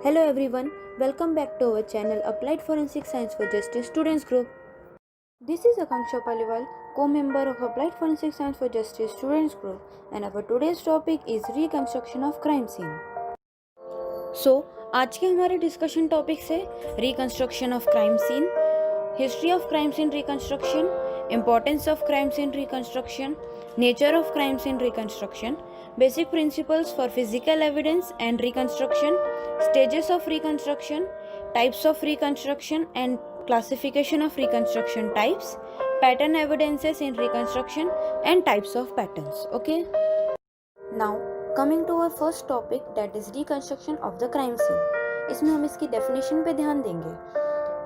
Hello everyone, welcome back to our channel Applied Forensic Science for Justice Students Group. This is Akanksha Paliwal, co-member of Applied Forensic Science for Justice Students Group, and our today's topic is reconstruction of crime scene. आज के हमारे discussion topics है reconstruction of crime scene, history of crime scene reconstruction, importance of crime scene reconstruction, nature of crime scene reconstruction, basic principles for physical evidence and reconstruction, stages of reconstruction, types of reconstruction and classification of reconstruction types, pattern evidences in reconstruction and types of patterns. Okay, now coming to our first topic, that is reconstruction of the crime scene. इसमें हम इसकी definition पे ध्यान देंगे.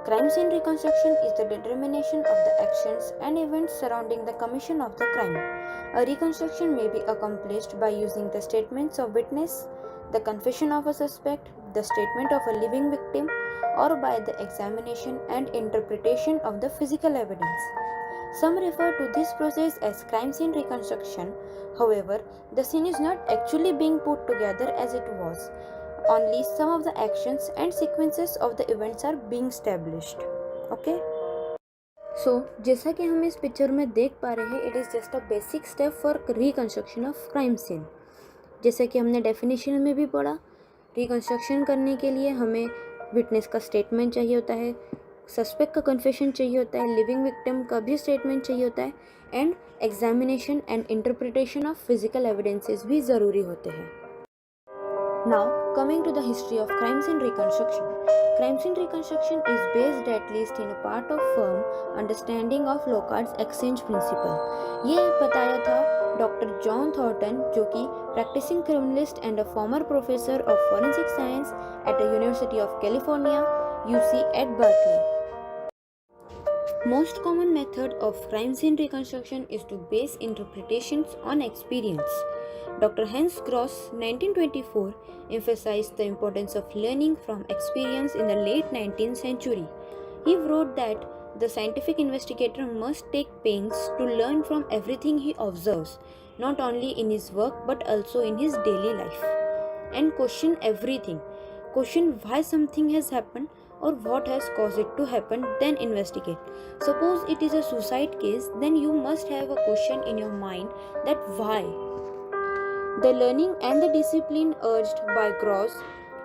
Crime scene reconstruction is the determination of the actions and events surrounding the commission of the crime. A reconstruction may be accomplished by using the statements of witness, the confession of a suspect, the statement of a living victim, or by the examination and interpretation of the physical evidence. Some refer to this process as crime scene reconstruction. However, the scene is not actually being put together as it was. Only some of the actions and sequences of the events are being established. Okay? So, जैसा कि हम इस picture में देख पा रहे हैं, it is just a basic step for reconstruction of crime scene. जैसे कि हमने डेफिनेशन में भी पढ़ा, रिकंस्ट्रक्शन करने के लिए हमें विटनेस का स्टेटमेंट चाहिए होता है, सस्पेक्ट का कन्फेशन चाहिए होता है, लिविंग विक्टिम का भी स्टेटमेंट चाहिए होता है, and examination and interpretation of physical evidences भी ज़रूरी होते हैं. Now, coming to the history of crime scene reconstruction. Crime scene reconstruction is based at least in a part of firm understanding of Locard's exchange principle. ये बताया था doctor John Thornton, जो कि practising criminalist and a former professor of forensic science at the University of California UC at Berkeley. Most common method of crime scene reconstruction is to base interpretations on experience. Dr. Hans Gross, 1924, emphasized the importance of learning from experience in the late 19th century. He wrote that the scientific investigator must take pains to learn from everything he observes, not only in his work but also in his daily life, and question everything. Question why something has happened or what has caused it to happen, then investigate. Suppose it is a suicide case, then you must have a question in your mind that why. The learning and the discipline urged by Gross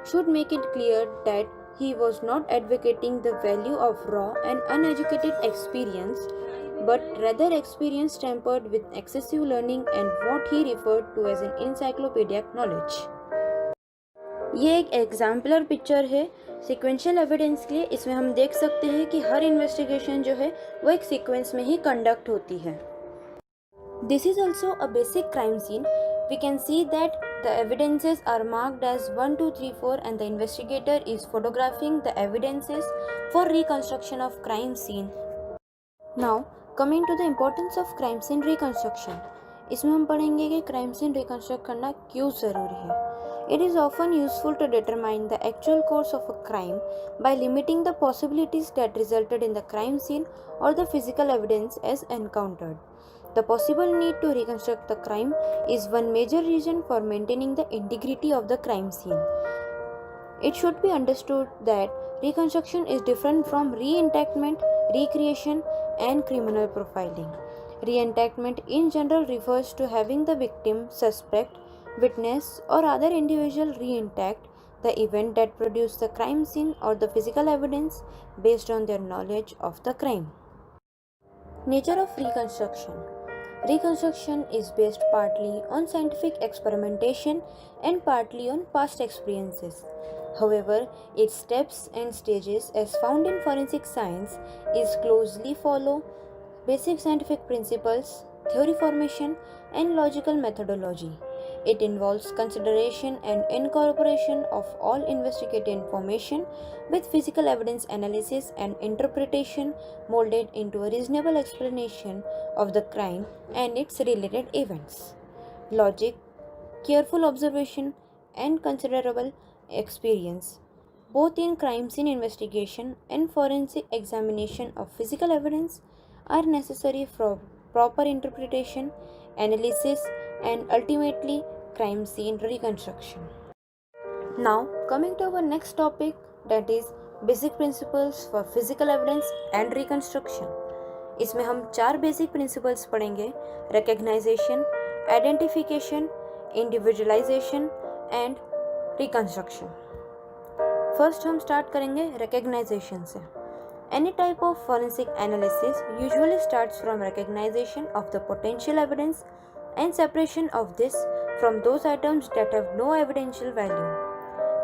should make it clear that he was not advocating the value of raw and uneducated experience, but rather experience tempered with excessive learning and what he referred to as an encyclopedic knowledge. ये एक exemplar picture है sequential evidence के लिए. इसमें हम देख सकते हैं कि हर इन्वेस्टिगेशन जो है वो एक सीक्वेंस में ही कंडक्ट होती है. This is also a basic crime scene. We can see that the evidences are marked as 1, 2, 3, 4 and the investigator is photographing the evidences for reconstruction of crime scene. Now coming to the importance of crime scene reconstruction. इसमें हम पढ़ेंगे कि crime scene reconstruct करना क्यों ज़रूरी है. It is often useful to determine the actual course of a crime by limiting the possibilities that resulted in the crime scene or the physical evidence as encountered. The possible need to reconstruct the crime is one major reason for maintaining the integrity of the crime scene. It should be understood that reconstruction is different from reenactment, recreation, and criminal profiling. Reenactment in general refers to having the victim, suspect, witness, or other individual reenact the event that produced the crime scene or the physical evidence based on their knowledge of the crime. Nature of reconstruction. Reconstruction is based partly on scientific experimentation and partly on past experiences. However, its steps and stages as found in forensic science is closely follow basic scientific principles, theory formation, and logical methodology. It involves consideration and incorporation of all investigative information with physical evidence analysis and interpretation molded into a reasonable explanation of the crime and its related events. Logic, careful observation, and considerable experience, both in crime scene investigation and forensic examination of physical evidence, are necessary for proper interpretation, analysis, and ultimately crime scene reconstruction. Now, coming to our next topic, that is basic principles for physical evidence and reconstruction. इसमें हम 4 basic principles पढ़ेंगे: recognisation, identification, individualisation and reconstruction. First हम start करेंगे recognisation से। Any type of forensic analysis usually starts from recognition of the potential evidence and separation of this from those items that have no evidential value.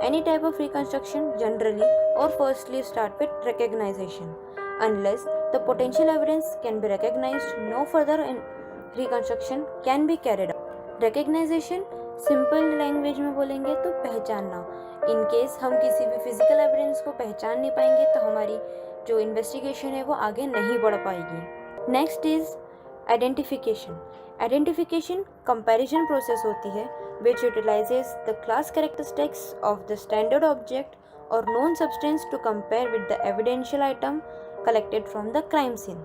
Any type of reconstruction generally or firstly start with recognition. Unless the potential evidence can be recognized, no further reconstruction can be carried out. Recognition simple language में बोलेंगे तो पहचानना। In case हम किसी भी physical evidence को पहचान नहीं पाएंगे तो हमारी जो इन्वेस्टिगेशन है वो आगे नहीं बढ़ पाएगी। Next is identification. Identification comparison process होती है which utilizes the class characteristics of the standard object or known substance to compare with the evidential item collected from the crime scene.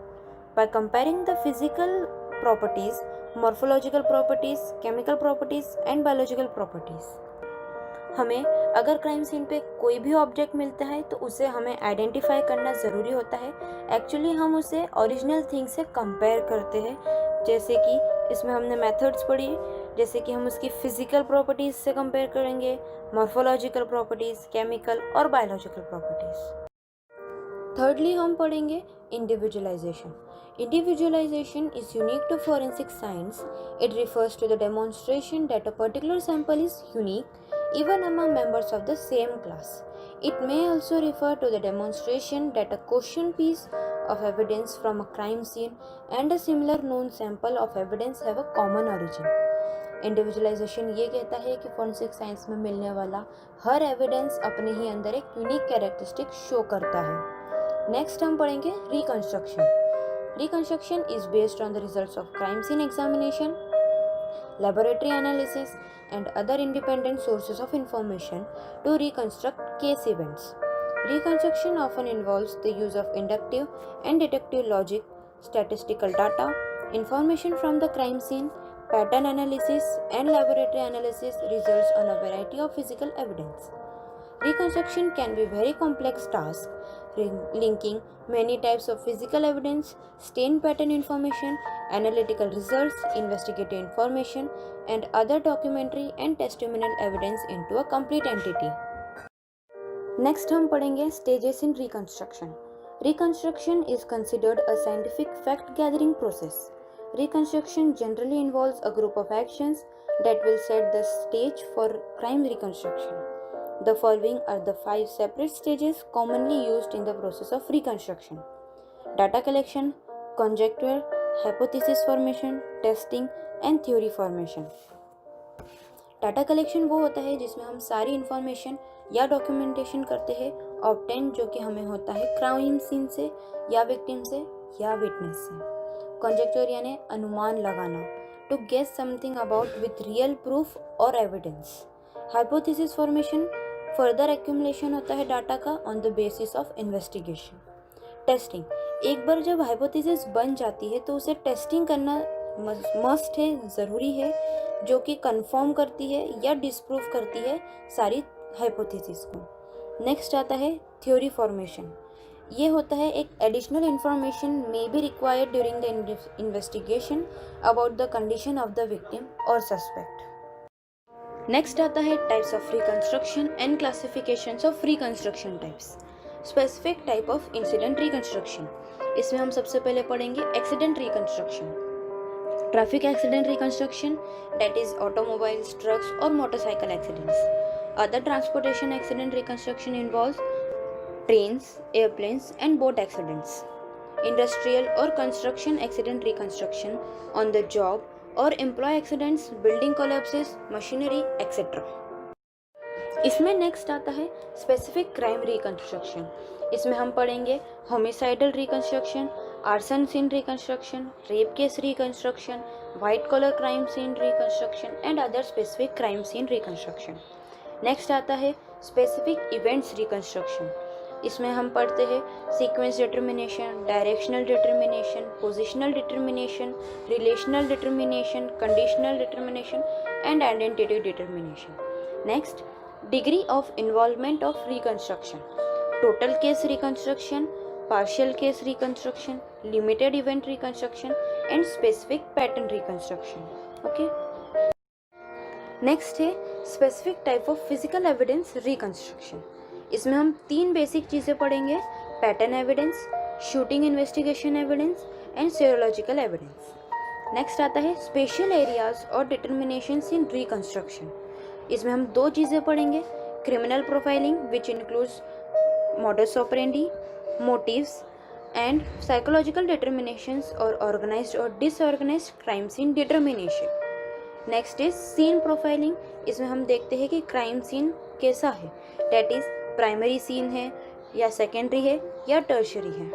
By comparing the physical properties, morphological properties, chemical properties and biological properties. हमें अगर crime scene पे कोई भी object मिलता है तो उसे हमें आइडेंटिफाई करना ज़रूरी होता है। एक्चुअली हम उसे ओरिजिनल थिंग से कंपेयर करते हैं, जैसे कि इसमें हमने मेथड्स पढ़ी, जैसे कि हम उसकी फिजिकल प्रॉपर्टीज़ से कंपेयर करेंगे, मॉर्फोलॉजिकल प्रॉपर्टीज़, केमिकल और बायोलॉजिकल प्रॉपर्टीज़। थर्डली हम पढ़ेंगे individualisation. Individualization is unique to forensic science. It refers to the demonstration that a particular sample is unique even among members of the same class. It may also refer to the demonstration that a quotient piece of evidence from a crime scene and a similar known sample of evidence have a common origin. Individualisation ये कहता है कि forensic science में मिलने वाला हर evidence अपने ही अंदर एक यूनिक कैरेक्टरिस्टिक शो करता है। नेक्स्ट हम पढ़ेंगे reconstruction. Reconstruction is based on the results of crime scene examination, laboratory analysis, and other independent sources of information to reconstruct case events. Reconstruction often involves the use of inductive and deductive logic, statistical data, information from the crime scene, pattern analysis, and laboratory analysis results on a variety of physical evidence. Reconstruction can be a very complex task, linking many types of physical evidence, stain pattern information, analytical results, investigative information, and other documentary and testimonial evidence into a complete entity. Next हम पढ़ेंगे stages in reconstruction. Reconstruction is considered a scientific fact-gathering process. Reconstruction generally involves a group of actions that will set the stage for crime reconstruction. The following are the 5 separate stages commonly used in the process of reconstruction: data collection, conjecture, hypothesis formation, testing and theory formation. Data collection वो होता है जिसमें हम सारी information या documentation करते हैं obtain, जो कि हमें होता है क्राइम सीन से या विक्टिम से या विटनेस से। कंजेक्चर यानी अनुमान लगाना, to guess something about with real proof और evidence. Hypothesis formation further accumulation होता है डाटा का on the basis of investigation. Testing, एक बार जब हाइपोथेसिस बन जाती है तो उसे टेस्टिंग करना मस्ट है, ज़रूरी है, जो कि कंफर्म करती है या डिसप्रूव करती है सारी हाइपोथेसिस को। नेक्स्ट आता है थ्योरी फॉर्मेशन। ये होता है एक additional information may be required during the investigation about the condition of the victim और सस्पेक्ट। नेक्स्ट आता है types of reconstruction and classifications of reconstruction types. Specific type of incident reconstruction, इसमें हम सबसे पहले पढ़ेंगे accident reconstruction. Traffic accident reconstruction, that is automobiles, trucks और motorcycle accidents. Other transportation accident reconstruction involves trains, airplanes and boat accidents. Industrial और construction accident reconstruction on the job और employ accidents, building collapses, machinery etcetera. इसमें next आता है specific crime reconstruction. इसमें हम पढ़ेंगे homicidal reconstruction, arson scene reconstruction, rape case reconstruction, white collar crime scene reconstruction and other specific crime scene reconstruction. Next आता है specific events reconstruction. इसमें हम पढ़ते हैं sequence determination, directional determination, positional determination, relational determination, conditional determination and identity determination. Next Degree of involvement of reconstruction: total case reconstruction, partial case reconstruction, limited event reconstruction, and specific pattern reconstruction. Okay. Next है specific type of physical evidence reconstruction. इसमें हम 3 basic चीज़ें पढ़ेंगे: pattern evidence, shooting investigation evidence and serological evidence. Next आता है special areas और डिटर्मिनेशंस इन reconstruction. इसमें हम 2 चीज़ें पढ़ेंगे: criminal profiling which includes modus operandi, motives and psychological determinations और ऑर्गेनाइज्ड और disorganised crime scene determination. Next is scene profiling. इसमें हम देखते हैं कि क्राइम सीन कैसा है, डेट इज प्राइमरी सीन है या सेकेंडरी है या टर्शरी है.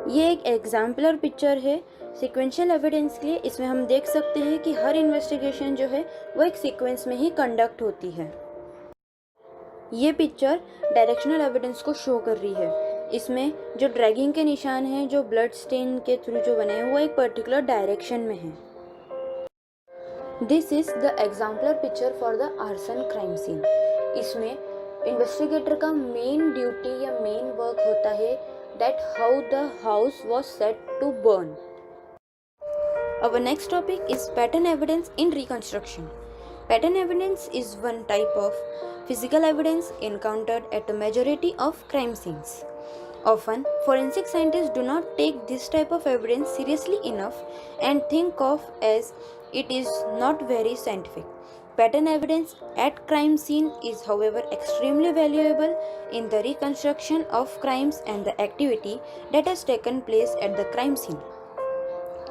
ये एक एग्जाम्पलर पिक्चर है सिक्वेंशियल एविडेंस के लिए. इसमें हम देख सकते हैं कि हर इन्वेस्टिगेशन जो है वो एक सीक्वेंस में ही कंडक्ट होती है. ये पिक्चर डायरेक्शनल एविडेंस को शो कर रही है. इसमें जो ड्रैगिंग के निशान हैं, जो ब्लड स्टेन के थ्रू जो बने हैं, वो एक पर्टिकुलर डायरेक्शन में है. This is the exemplar picture for the arson crime scene. इसमें इन्वेस्टिगेटर का मेन ड्यूटी या मेन वर्क होता है that how the house was set to burn. Our next topic is pattern evidence in reconstruction. Pattern evidence is one type of physical evidence encountered at a majority of crime scenes. Often, forensic scientists do not take this type of evidence seriously enough and think of as it is not very scientific. Pattern evidence at crime scene is, however, extremely valuable in the reconstruction of crimes and the activity that has taken place at the crime scene.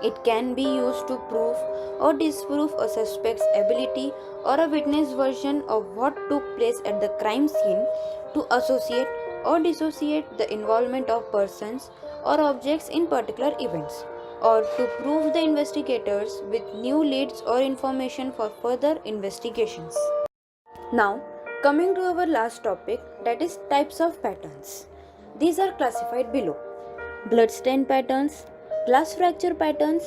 It can be used to prove or disprove a suspect's ability or a witness version of what took place at the crime scene, to associate or dissociate the involvement of persons or objects in particular events, or to prove the investigators with new leads or information for further investigations. Now, coming to our last topic, that is types of patterns. These are classified below: bloodstain patterns, glass fracture patterns,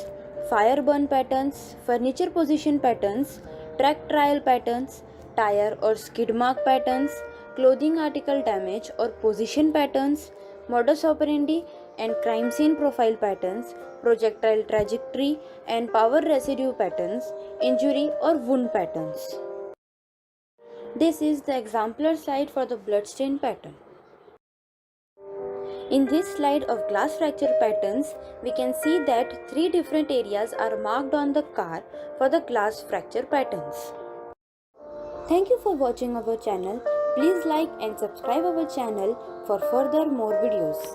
fire burn patterns, furniture position patterns, track trail patterns, tire or skid mark patterns, clothing article damage or position patterns, modus operandi and crime scene profile patterns, projectile trajectory and power residue patterns, injury or wound patterns. This is the exemplar slide for the bloodstain pattern. In this slide of glass fracture patterns, we can see that 3 different areas are marked on the car for the glass fracture patterns. Thank you for watching our channel. Please like and subscribe our channel for further more videos.